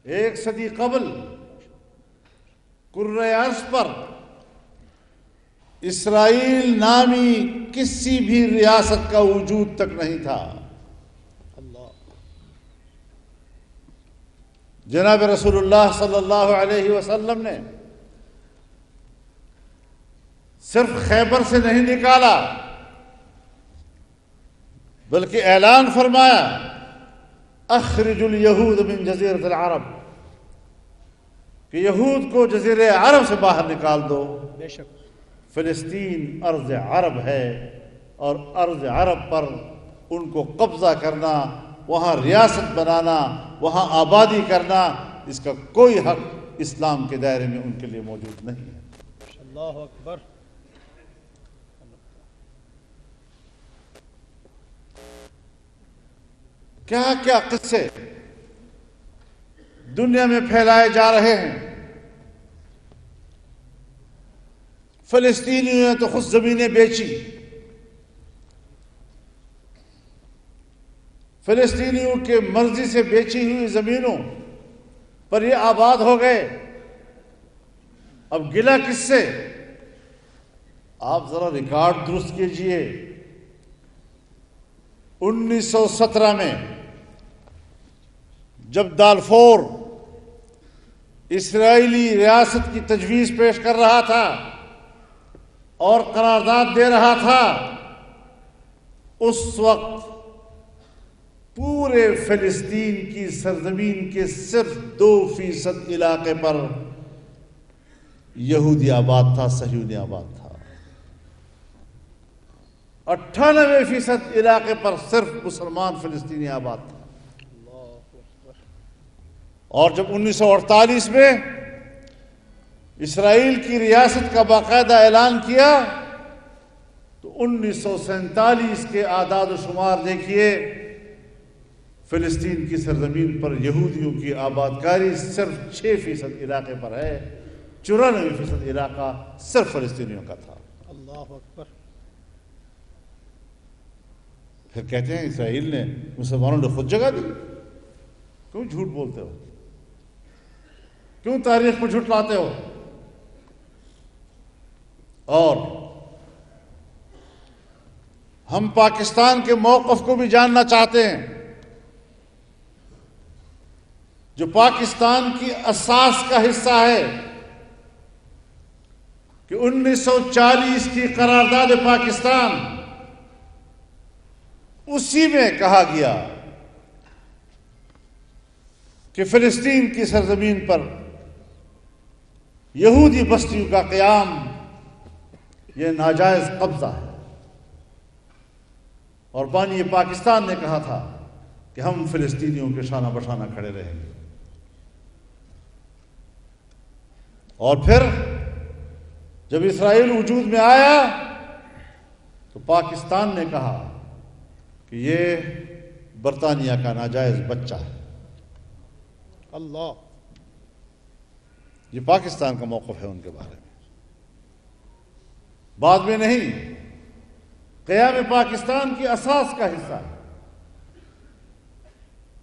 ایک صدی قبل کرۂ ارض پر اسرائیل نامی کسی بھی ریاست کا وجود تک نہیں تھا۔ جناب رسول اللہ صلی اللہ علیہ وسلم نے صرف خیبر سے نہیں نکالا، بلکہ اعلان فرمایا اخرج الیہود من جزیرۃ العرب، کہ یہود کو جزیرہ عرب سے باہر نکال دو۔ بے شک فلسطین ارض عرب ہے، اور ارض عرب پر ان کو قبضہ کرنا، وہاں ریاست بنانا، وہاں آبادی کرنا، اس کا کوئی حق اسلام کے دائرے میں ان کے لیے موجود نہیں ہے۔ اللہ اکبر۔ کیا کیا قصے دنیا میں پھیلائے جا رہے ہیں۔ فلسطینیوں نے تو خود زمینیں بیچی، فلسطینیوں کے مرضی سے بیچی ہوئی زمینوں پر یہ آباد ہو گئے۔ اب گلہ کس سے؟ آپ ذرا ریکارڈ درست کیجئے۔ 1917 میں جب دالفور اسرائیلی ریاست کی تجویز پیش کر رہا تھا اور قرارداد دے رہا تھا، اس وقت پورے فلسطین کی سرزمین کے صرف 2% علاقے پر یہودی آباد تھا، صہیونی آباد تھا۔ 98% علاقے پر صرف مسلمان فلسطینی آباد تھا۔ اور جب 1948 میں اسرائیل کی ریاست کا باقاعدہ اعلان کیا تو 1947 کے اعداد و شمار دیکھیے، فلسطین کی سرزمین پر یہودیوں کی آباد کاری صرف 6% علاقے پر ہے، 94% علاقہ صرف فلسطینیوں کا تھا۔ اللہ اکبر۔ پھر کہتے ہیں اسرائیل نے مسلمانوں نے خود جگہ دی۔ کیوں جھوٹ بولتے ہو؟ کیوں تاریخ کو جھٹلاتے ہو؟ اور ہم پاکستان کے موقف کو بھی جاننا چاہتے ہیں، جو پاکستان کی اساس کا حصہ ہے، کہ 1940 کی قرارداد پاکستان، اسی میں کہا گیا کہ فلسطین کی سرزمین پر یہودی بستیوں کا قیام یہ ناجائز قبضہ ہے، اور بانی پاکستان نے کہا تھا کہ ہم فلسطینیوں کے شانہ بشانہ کھڑے رہیں گے۔ اور پھر جب اسرائیل وجود میں آیا تو پاکستان نے کہا کہ یہ برطانیہ کا ناجائز بچہ ہے۔ اللہ، یہ پاکستان کا موقف ہے ان کے بارے میں۔ بعد میں نہیں، قیام پاکستان کی اساس کا حصہ ہے۔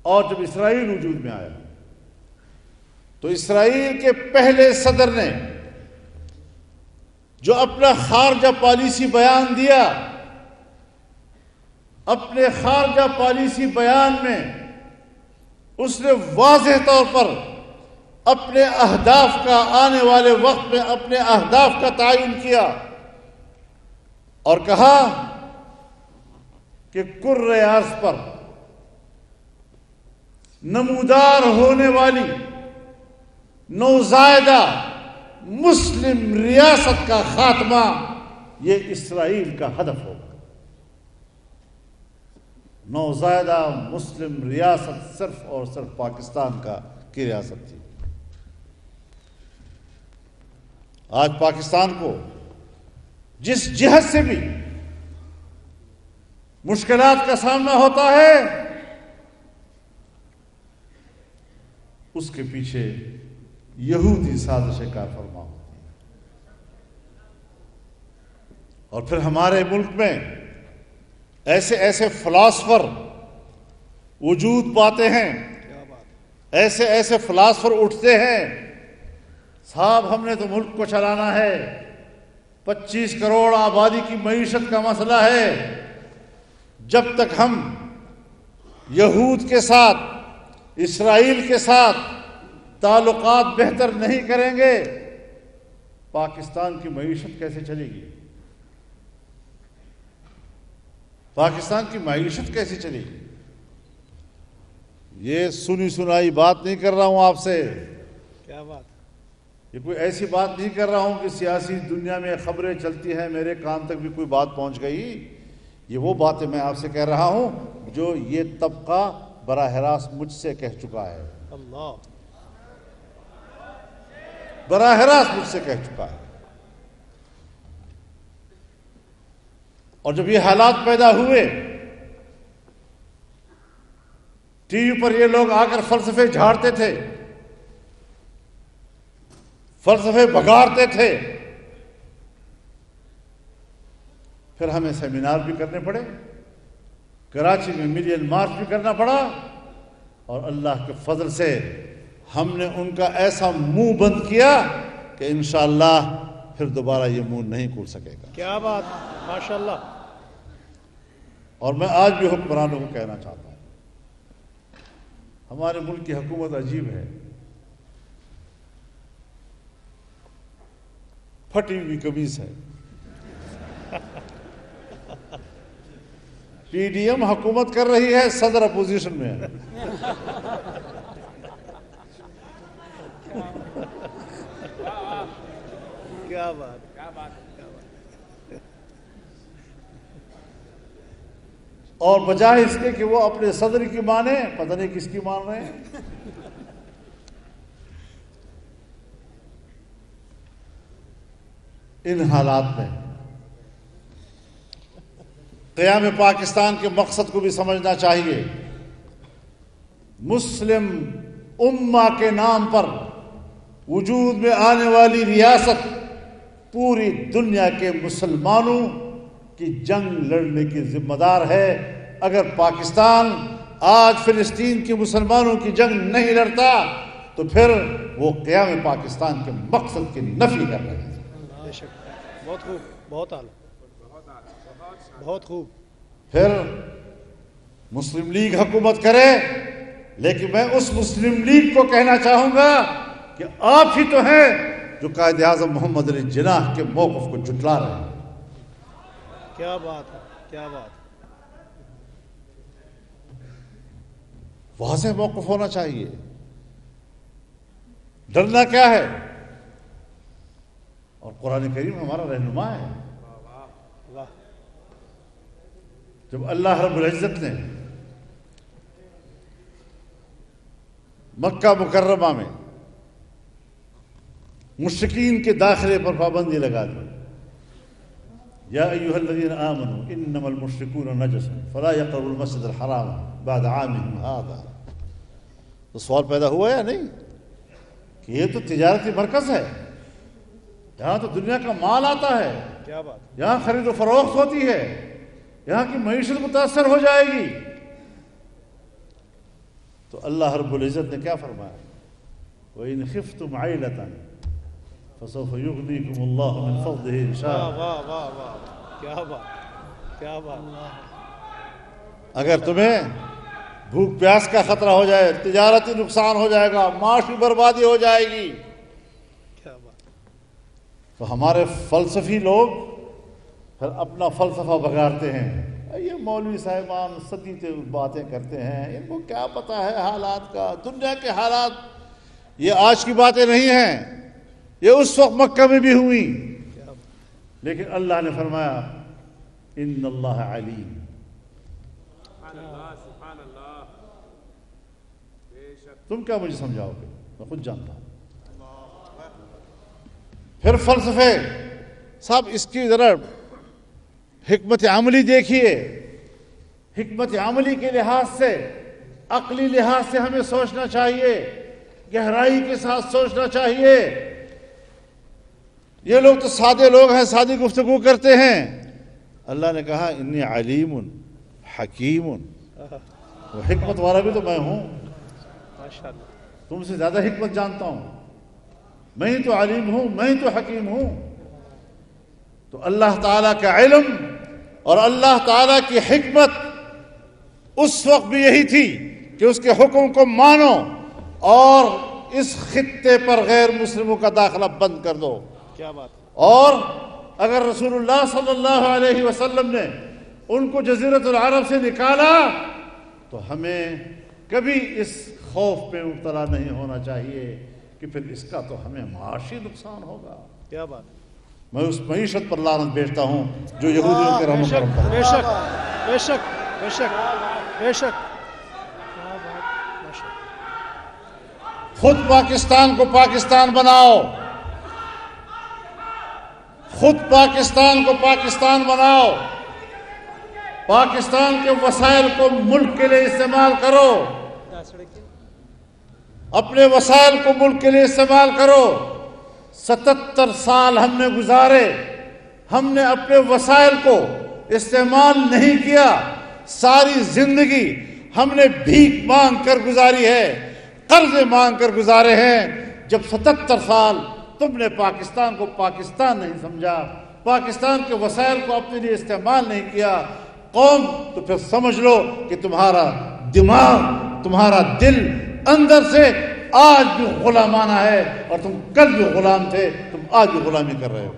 اور جب اسرائیل وجود میں آیا تو اسرائیل کے پہلے صدر نے جو اپنا خارجہ پالیسی بیان دیا، اپنے خارجہ پالیسی بیان میں اس نے واضح طور پر اپنے اہداف کا، آنے والے وقت میں اپنے اہداف کا تعین کیا اور کہا کہ کرۂ ارض پر نمودار ہونے والی نوزائیدہ مسلم ریاست کا خاتمہ یہ اسرائیل کا ہدف ہوگا۔ نوزائیدہ مسلم ریاست صرف اور صرف پاکستان کی ریاست تھی۔ آج پاکستان کو جس جہت سے بھی مشکلات کا سامنا ہوتا ہے، اس کے پیچھے یہودی سازشیں کار فرما ہوتی ہیں۔ اور پھر ہمارے ملک میں ایسے فلاسفر وجود پاتے ہیں، ایسے ایسے فلاسفر اٹھتے ہیں، صاحب ہم نے تو ملک کو چلانا ہے، 25 کروڑ آبادی کی معیشت کا مسئلہ ہے، جب تک ہم یہود کے ساتھ، اسرائیل کے ساتھ تعلقات بہتر نہیں کریں گے، پاکستان کی معیشت کیسے چلے گی؟ پاکستان کی معیشت کیسے چلے گی؟ یہ سنی سنائی بات نہیں کر رہا ہوں آپ سے، کیا بات، یہ کوئی ایسی بات نہیں کر رہا ہوں کہ سیاسی دنیا میں خبریں چلتی ہیں میرے کان تک بھی کوئی بات پہنچ گئی، یہ وہ باتیں میں آپ سے کہہ رہا ہوں جو یہ طبقہ براہ راست مجھ سے کہہ چکا ہے، اللہ، براہ راست مجھ سے کہہ چکا ہے۔ اور جب یہ حالات پیدا ہوئے، ٹی وی پر یہ لوگ آ کر فلسفے جھاڑتے تھے، فلسفے بگاڑتے تھے، پھر ہمیں سیمینار بھی کرنے پڑے، کراچی میں ملین مارچ بھی کرنا پڑا، اور اللہ کے فضل سے ہم نے ان کا ایسا منہ بند کیا کہ انشاءاللہ پھر دوبارہ یہ منہ نہیں کھول سکے گا۔ کیا بات، ماشاءاللہ۔ اور میں آج بھی حکمرانوں کو کہنا چاہتا ہوں، ہمارے ملک کی حکومت عجیب ہے، پھٹی ہوئی قمیص ہے۔ پی ڈی ایم حکومت کر رہی ہے، صدر اپوزیشن میں ہے۔ کیا بات، اور بجائے اس کے کہ وہ اپنے صدر کی مانے، پتہ نہیں کس کی مان رہے ہیں۔ ان حالات میں قیام پاکستان کے مقصد کو بھی سمجھنا چاہیے۔ مسلم امہ کے نام پر وجود میں آنے والی ریاست پوری دنیا کے مسلمانوں کی جنگ لڑنے کی ذمہ دار ہے۔ اگر پاکستان آج فلسطین کے مسلمانوں کی جنگ نہیں لڑتا تو پھر وہ قیام پاکستان کے مقصد کی نفی کر رہے ہیں۔ بے شک، بہت خوب، بہت اعلیٰ، بہت خوب۔ پھر مسلم لیگ حکومت کرے، لیکن میں اس مسلم لیگ کو کہنا چاہوں گا کہ آپ ہی تو ہیں جو قائد اعظم محمد علی جناح کے موقف کو جھٹلا رہے ہیں۔ کیا بات ہے، کیا بات، واضح موقف ہونا چاہیے۔ ڈرنا کیا ہے؟ اور قرآن کریم ہمارا رہنما ہے۔ واہ، جب اللہ رب العزت نے مکہ مکرمہ میں مشرکین کے داخلے پر پابندی لگا دی، یا ایھا الذین آمنوا انما المشرکون نجس فلا یقربوا المسجد الحرام بعد عامهم ھذا، تو سوال پیدا ہوا یا نہیں کہ یہ تو تجارتی مرکز ہے، یہاں تو دنیا کا مال آتا ہے، کیا بات، یہاں خرید و فروخت ہوتی ہے، یہاں کی معیشت متاثر ہو جائے گی۔ تو اللہ رب العزت نے کیا فرمایا؟ وَإِنْ خِفْتُمْ عَيْلَةً فَسَوْفَ يُغْنِيكُمُ اللَّهُ مِنْ فَضْلِهِ إِنْ شَاءَ۔ واہ واہ واہ واہ، کیا بات، کیا بات، اگر تمہیں بھوک پیاس کا خطرہ ہو جائے، تجارتی نقصان ہو جائے گا، معاشی بربادی ہو جائے گی، کیا بات، تو ہمارے فلسفی لوگ پھر اپنا فلسفہ بگاڑتے ہیں۔ یہ مولوی صاحبان ستیتے باتیں کرتے ہیں، ان کو کیا پتا ہے حالات کا، دنیا کے حالات۔ یہ آج کی باتیں نہیں ہیں، یہ اس وقت مکہ میں بھی ہوئی، کیا بات، لیکن اللہ نے فرمایا ان اللہ علیم۔ تم کیا مجھے سمجھاؤ گے؟ میں خود جانتا ہوں۔ پھر فلسفے، صاحب اس کی ذرا حکمت عملی دیکھیے، حکمت عملی کے لحاظ سے، عقلی لحاظ سے ہمیں سوچنا چاہیے، گہرائی کے ساتھ سوچنا چاہیے۔ یہ لوگ تو سادے لوگ ہیں، سادی گفتگو کرتے ہیں۔ اللہ نے کہا انی علیم حکیم، وہ حکمت والا بھی تو میں ہوں۔ ماشاءاللہ، تم سے زیادہ حکمت جانتا ہوں، میں ہی تو علیم ہوں، میں ہی تو حکیم ہوں۔ تو اللہ تعالیٰ کا علم اور اللہ تعالیٰ کی حکمت اس وقت بھی یہی تھی کہ اس کے حکم کو مانو اور اس خطے پر غیر مسلموں کا داخلہ بند کر دو۔ کیا بات! اور اگر رسول اللہ صلی اللہ علیہ وسلم نے ان کو جزیرۃ العرب سے نکالا تو ہمیں کبھی اس خوف پہ مبتلا نہیں ہونا چاہیے کہ پھر اس کا تو ہمیں معاشی نقصان ہوگا۔ کیا بات! میں اس معیشت پر لعنت بھیجتا ہوں جو یہودیوں کے رحم و کرم پر۔ بے شک بے شک بے شک بے شک۔ خود پاکستان کو پاکستان بناؤ، خود پاکستان کو پاکستان بناؤ، پاکستان کے وسائل کو ملک کے لیے استعمال کرو، اپنے وسائل کو ملک کے لیے استعمال کرو۔ 77 سال ہم نے گزارے، ہم نے اپنے وسائل کو استعمال نہیں کیا، ساری زندگی ہم نے بھیک مانگ کر گزاری ہے، قرضے مانگ کر گزارے ہیں۔ جب 77 سال تم نے پاکستان کو پاکستان نہیں سمجھا، پاکستان کے وسائل کو اپنے لیے استعمال نہیں کیا قوم، تو پھر سمجھ لو کہ تمہارا دماغ، تمہارا دل اندر سے آج بھی غلامانہ ہے، اور تم کل بھی غلام تھے، تم آج بھی غلامی کر رہے ہو۔